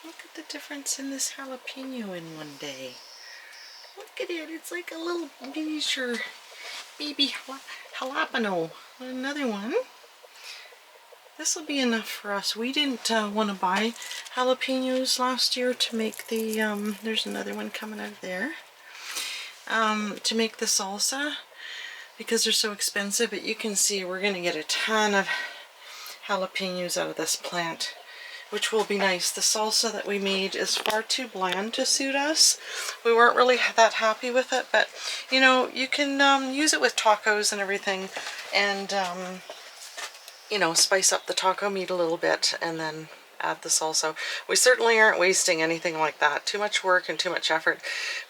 Look at the difference in this jalapeno in one day. Look at it. It's like a little miniature baby jalapeno. Another one. This will be enough for us. We didn't want to buy jalapenos last year to make the, there's another one coming out of there, to make the salsa because they're so expensive, but you can see we're going to get a ton of jalapenos out of this plant, which will be nice. The salsa that we made is far too bland to suit us. We weren't really that happy with it, but you know, you can use it with tacos and everything, and you know, spice up the taco meat a little bit and then add the salsa. We certainly aren't wasting anything like that. Too much work and too much effort.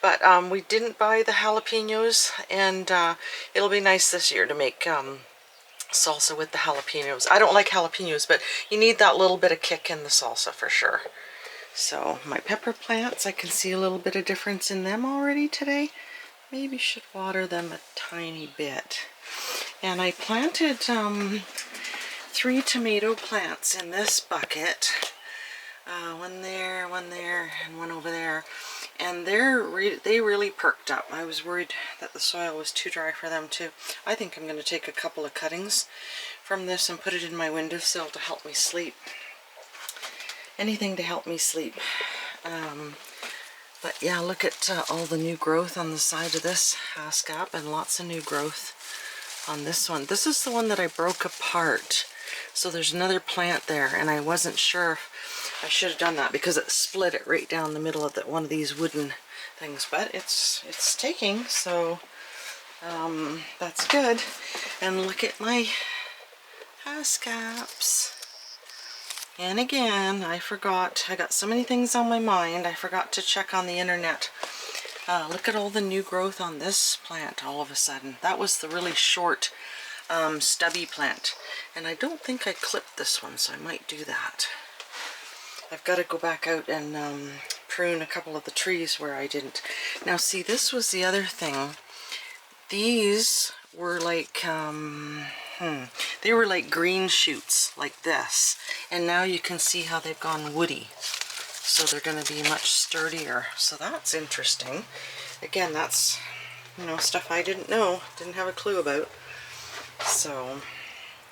But we didn't buy the jalapenos, and it'll be nice this year to make salsa with the jalapenos. I don't like jalapenos, but you need that little bit of kick in the salsa for sure. So my pepper plants, I can see a little bit of difference in them already today. Maybe should water them a tiny bit. And I planted 3 tomato plants in this bucket. One there, and one over there. And they really perked up. I was worried that the soil was too dry for them too. I think I'm going to take a couple of cuttings from this and put it in my windowsill to help me sleep. Anything to help me sleep. But yeah, look at all the new growth on the side of this haskap, and lots of new growth on this one. This is the one that I broke apart. So there's another plant there, and I wasn't sure if I should have done that because it split it right down the middle of one of these wooden things. But it's taking, so that's good. And look at my haskaps. And again, I forgot. I got so many things on my mind. I forgot to check on the internet. Look at all the new growth on this plant all of a sudden. That was the really short stubby plant, and I don't think I clipped this one, so I might do that. I've got to go back out and prune a couple of the trees where I didn't. Now see, this was the other thing. These were like they were like green shoots like this, and now you can see how they've gone woody, so they're going to be much sturdier. So that's interesting. Again, that's, you know, stuff I didn't have a clue about. So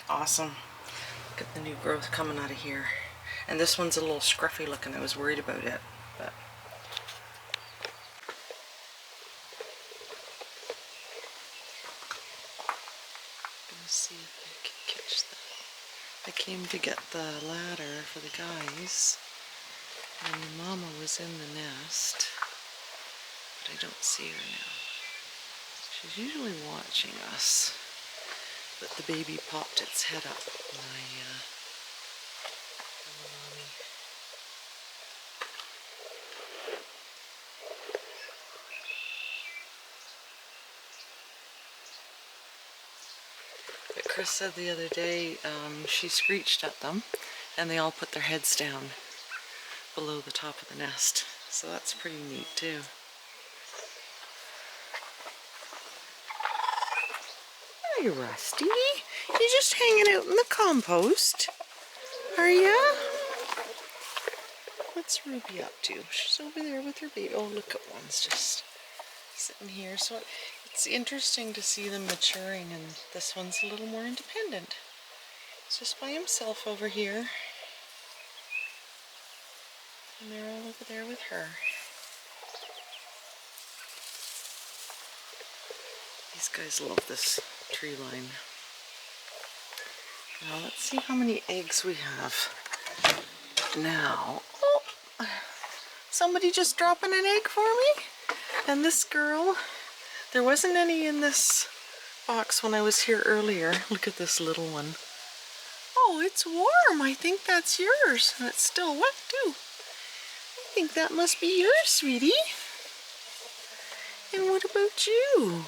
awesome. Look at the new growth coming out of here. And this one's a little scruffy looking. I was worried about it, but let's see if I can catch that. I came to get the ladder for the guys, and the mama was in the nest, but I don't see her now. She's usually watching us. But the baby popped its head up when But Chris said the other day she screeched at them, and they all put their heads down below the top of the nest. So that's pretty neat too. Hi, Rusty. You just hanging out in the compost, are ya? What's Ruby up to? She's over there with her baby. Oh, look at one's just sitting here. So it's interesting to see them maturing, and this one's a little more independent. He's just by himself over here, and they're all over there with her. These guys love this tree line. Now let's see how many eggs we have now. Oh, somebody just dropping an egg for me? And this girl, there wasn't any in this box when I was here earlier. Look at this little one. Oh, it's warm. I think that's yours. And it's still wet too. I think that must be yours, sweetie. And what about you?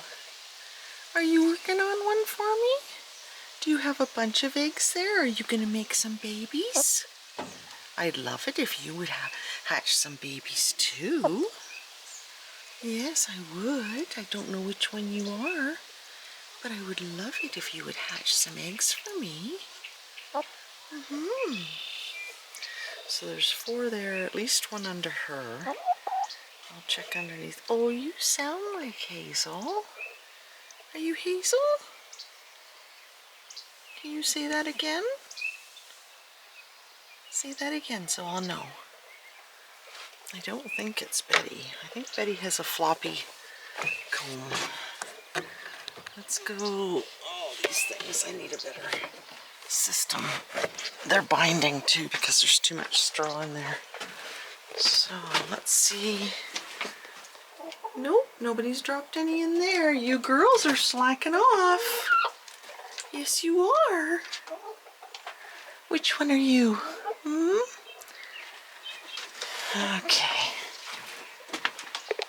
Are you working on one for me? Do you have a bunch of eggs there? Are you going to make some babies? I'd love it if you would hatch some babies too. Yes, I would. I don't know which one you are, but I would love it if you would hatch some eggs for me. So there's 4 there, at least 1 under her. I'll check underneath. Oh, you sound like Hazel. Are you Hazel? Can you say that again? Say that again so I'll know. I don't think it's Betty. I think Betty has a floppy comb. Let's go. Oh, these things, I need a better system. They're binding too because there's too much straw in there. So let's see. Nope, nobody's dropped any in there. You girls are slacking off. Yes, you are. Which one are you? Okay.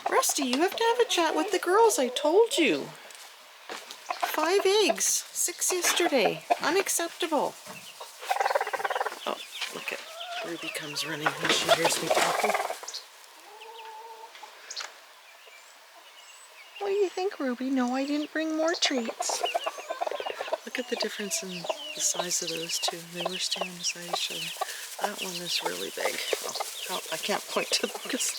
Rusty, you have to have a chat with the girls, I told you. 5 eggs, 6 yesterday. Unacceptable. Oh, look at Ruby comes running when she hears me talking. What do you think, Ruby? No, I didn't bring more treats. Look at the difference in the size of those 2. They were standing beside each other. That one is really big. Oh, I can't point to them because...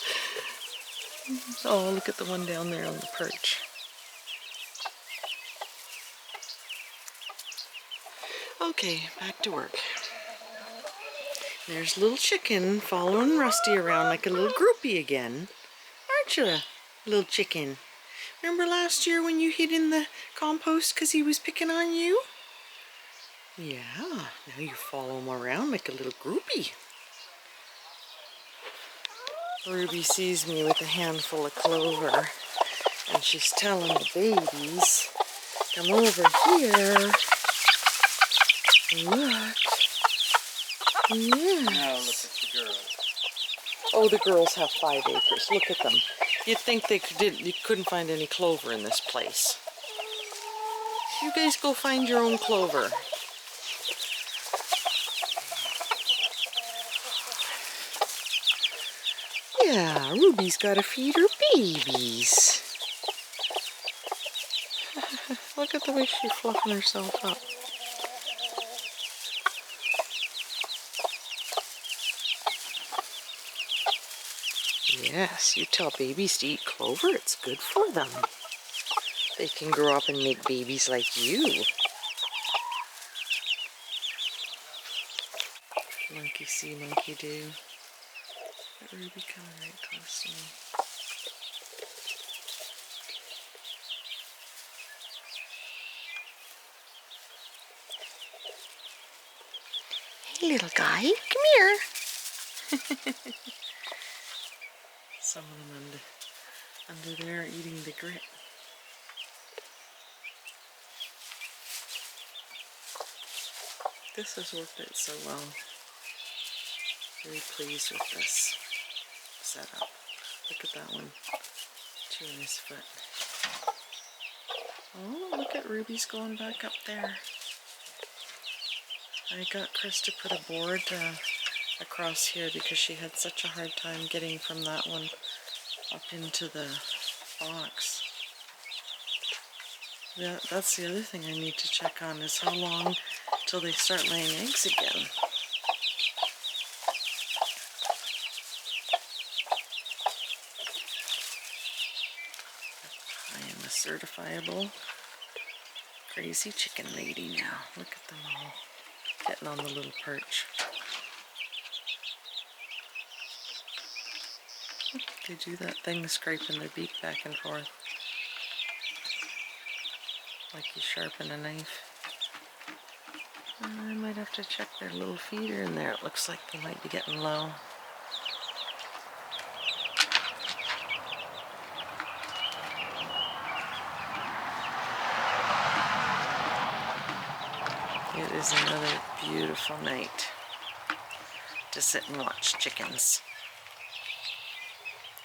Oh, look at the one down there on the perch. Okay, back to work. There's little chicken following Rusty around like a little groupie again. Aren't you, little chicken? Remember last year when you hid in the compost because he was picking on you? Yeah, now you follow him around like a little groupie. Ruby sees me with a handful of clover and she's telling the babies, come over here. Look. Yes. Now look at the girls. Oh, the girls have 5 acres. Look at them. You'd think you couldn't find any clover in this place. You guys go find your own clover. Yeah, Ruby's got to feed her babies. Look at the way she's fluffing herself up. Yes, you tell babies to eat clover, it's good for them. They can grow up and make babies like you. Monkey see, monkey do. Let Ruby coming right close to me. Hey, little guy, come here. Some of them under there eating the grit. This has worked out so well. Very pleased with this setup. Look at that one, chewing his foot. Oh, look at Ruby's going back up there. I got Chris to put a board across here because she had such a hard time getting from that one up into the box. Yeah, that's the other thing I need to check on is how long till they start laying eggs again. I am a certifiable crazy chicken lady now. Look at them all getting on the little perch. They do that thing, scraping their beak back and forth. Like you sharpen a knife. I might have to check their little feeder in there. It looks like they might be getting low. It is another beautiful night to sit and watch chickens.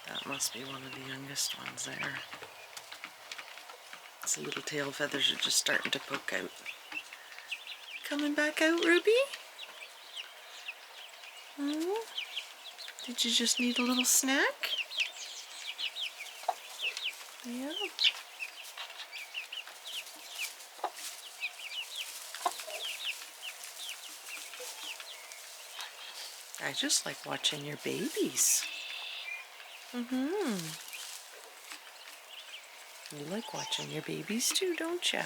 That must be one of the youngest ones there. Its little tail feathers are just starting to poke out. Coming back out, Ruby? Oh, did you just need a little snack? Yeah. I just like watching your babies. You like watching your babies too, don't ya?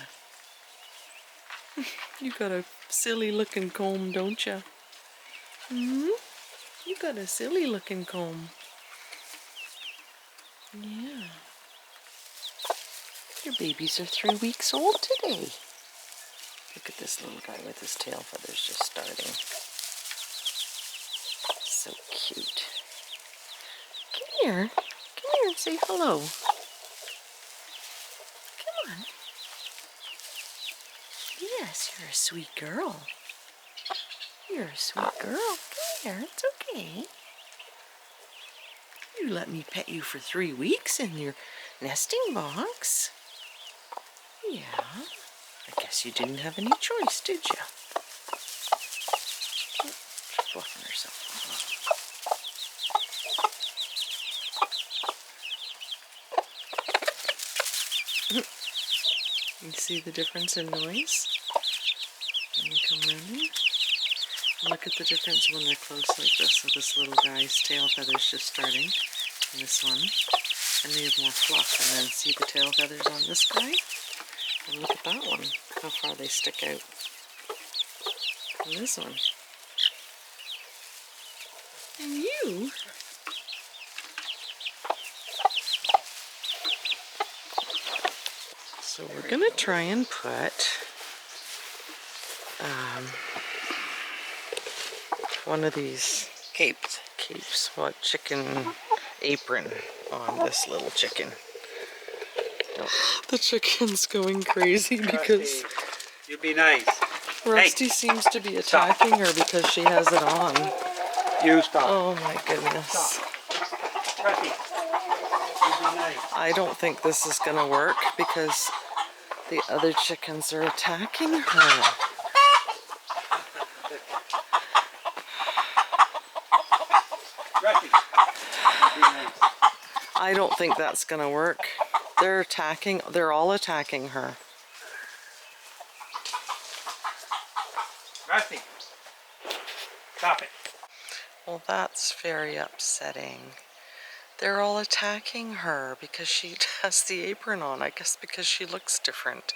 You got a silly looking comb, don't ya? You got a silly looking comb. Yeah. Your babies are 3 weeks old today. Look at this little guy with his tail feathers just starting. So cute. Come here. Come here and say hello. Come on. Yes, you're a sweet girl. You're a sweet girl. Come here. It's okay. You let me pet you for 3 weeks in your nesting box. Yeah. I guess you didn't have any choice, did you? She's fluffing herself. You see the difference in noise when they come running? And look at the difference when they're close like this. So this little guy's tail feathers just starting, and this one, and they have more fluff. And then see the tail feathers on this guy? And look at that one, how far they stick out. And this one. And you. So we're gonna try and put one of these capes, what, chicken apron on this little chicken. The chicken's going crazy because you be nice. Rusty seems to be attacking her because she has it on. You stop. Oh my goodness. Rusty, you be nice. I don't think this is gonna work because the other chickens are attacking her. Rusty, you be nice. I don't think that's gonna work. They're all attacking her. Rusty, stop it. Well, that's very upsetting. They're all attacking her because she has the apron on, I guess because she looks different.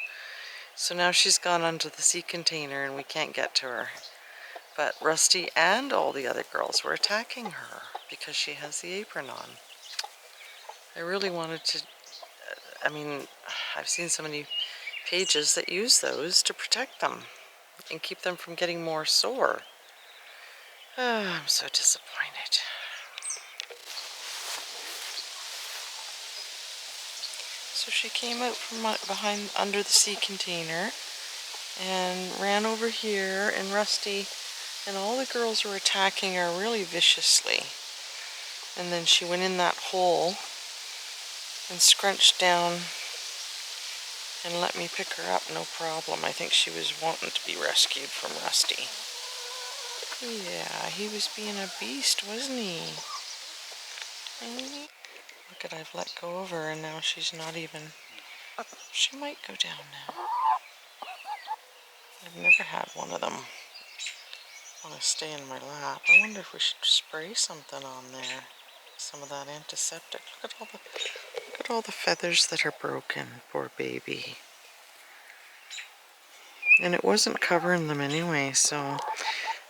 So now she's gone onto the sea container and we can't get to her. But Rusty and all the other girls were attacking her because she has the apron on. I really wanted to, I mean, I've seen so many pages that use those to protect them and keep them from getting more sore. Oh, I'm so disappointed. So she came out from behind under the sea container and ran over here, and Rusty and all the girls were attacking her really viciously. And then she went in that hole and scrunched down and let me pick her up, no problem. I think she was wanting to be rescued from Rusty. Yeah, he was being a beast, wasn't he? Look at, I've let go of her and now she's not even, she might go down now. I've never had one of them want to stay in my lap. I wonder if we should spray something on there. Some of that antiseptic. Look at all the feathers that are broken, poor baby. And it wasn't covering them anyway, so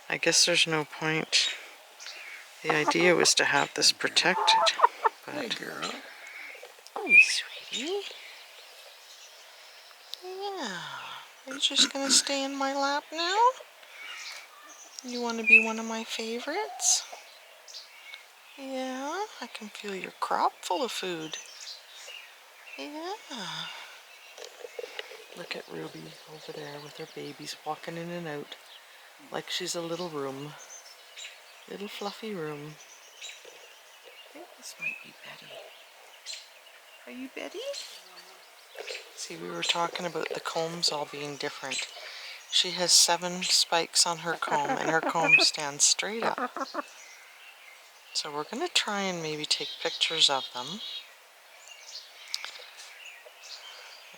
I guess there's no point. The idea was to have this protected. But, hey girl. Hey sweetie. Yeah. Are you just gonna stay in my lap now? You want to be one of my favorites? Yeah, I can feel your crop full of food. Yeah. Look at Ruby over there with her babies walking in and out like she's a little room. Little fluffy room. I think this might be Betty. Are you Betty? See, we were talking about the combs all being different. She has 7 spikes on her comb and her comb stands straight up. So we're going to try and maybe take pictures of them.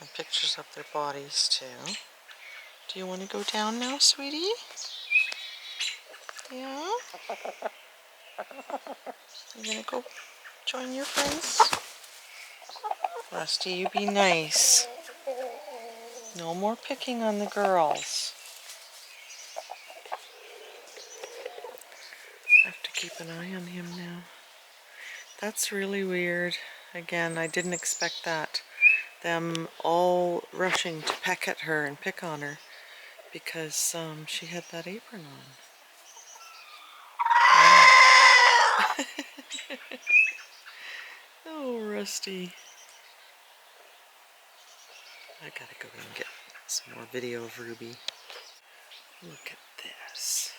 And pictures of their bodies too. Do you want to go down now, sweetie? Yeah? You gonna go join your friends? Rusty, you be nice. No more picking on the girls. I have to keep an eye on him now. That's really weird. Again, I didn't expect that. Them all rushing to peck at her and pick on her because she had that apron on. Wow. Oh, Rusty. I gotta go and get some more video of Ruby. Look at this.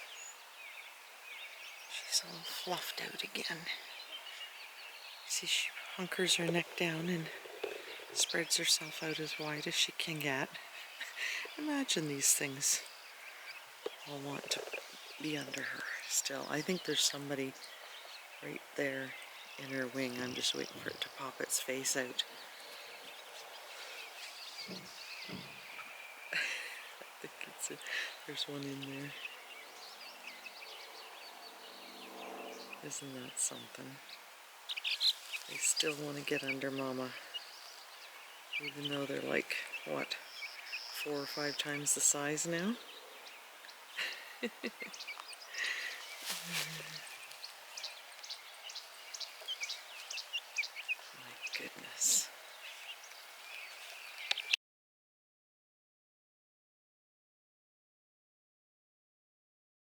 She's all fluffed out again. See, she hunkers her neck down and spreads herself out as wide as she can get. Imagine these things all want to be under her still. I think there's somebody right there in her wing. I'm just waiting for it to pop its face out. I think there's one in there. Isn't that something? They still want to get under Mama. Even though they're like, what, 4 or 5 times the size now? My goodness.